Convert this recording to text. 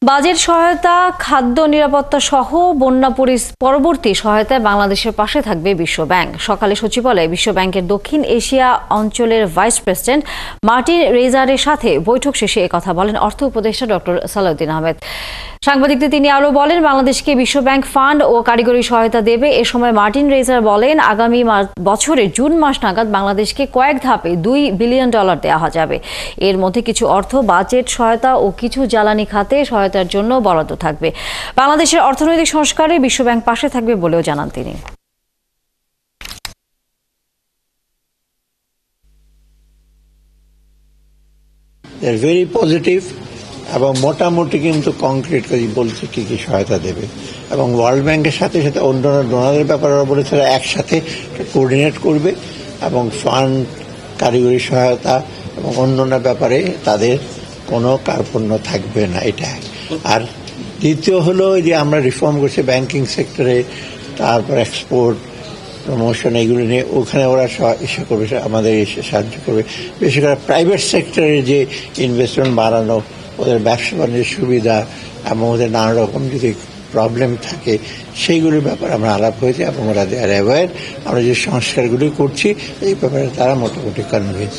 Budget সহায়তা, খাদ্য নিরাপত্তা সহ বন্যা পরবর্তী সহায়তায় বাংলাদেশের পাশে থাকবে বিশ্ব ব্যাংক। সকালে সচিবালয়ে বিশ্ব ব্যাংকের দক্ষিণ এশিয়া অঞ্চলের ভাইস প্রেসিডেন্ট মার্টিন রেজারের সাথে বৈঠক শেষে একথা বলেন অর্থ উপদেষ্টা ডক্টর সালাউদ্দিন আহমেদ। সাংবাদিকদের তিনি আরও বলেন, বাংলাদেশকে বিশ্ব ব্যাংক ফান্ড ও কারিগরি সহায়তা দেবে। এ সময় মার্টিন রেজার বলেন, আগামী বছরের জুন মাস নাগাদ বাংলাদেশকে কয়েক ধাপে $2 বিলিয়ন দেওয়া যাবে। এর মধ্যে কিছু অর্থ বাজেট সহায়তা ও কিছু জ্বালানি খাতে সহায়তার জন্য বরাদ্দ থাকবে। বাংলাদেশের অর্থনৈতিক সংস্কারে বিশ্ব ব্যাংক পাশে থাকবে বলেও জানান তিনি। ভেরি পজিটিভ এবং মোটামুটি কিন্তু কংক্রিট করে বলছে কি কি সহায়তা দেবে, এবং ওয়ার্ল্ড ব্যাংকের সাথে সাথে অন্যান্য ডোনারের ব্যাপারে বলেছে একসাথে কোঅর্ডিনেট করবে এবং ফান্ড, কারিগরি সহায়তা এবং অন্যান্য ব্যাপারে তাদের কোনো কার্পণ্য থাকবে না, এটা। আর দ্বিতীয় হলো যে আমরা রিফর্ম করছি ব্যাংকিং সেক্টরে, তারপর এক্সপোর্ট প্রমোশন, এগুলো নিয়ে ওখানে ওরা ইসে করবে, আমাদের এসে সাহায্য করবে। বিশেষ করে প্রাইভেট সেক্টরে যে ইনভেস্টমেন্ট বাড়ানো, ওদের ব্যবসা বাণিজ্যের সুবিধা এবং ওদের নানা রকম যদি প্রবলেম থাকে সেইগুলির ব্যাপারে আমরা আলাপ হয়েছে এবং ওরা দে আর অ্যাওয়্যার। আমরা যে সংস্কারগুলি করছি এই ব্যাপারে তারা মোটামুটি কনভিন্স।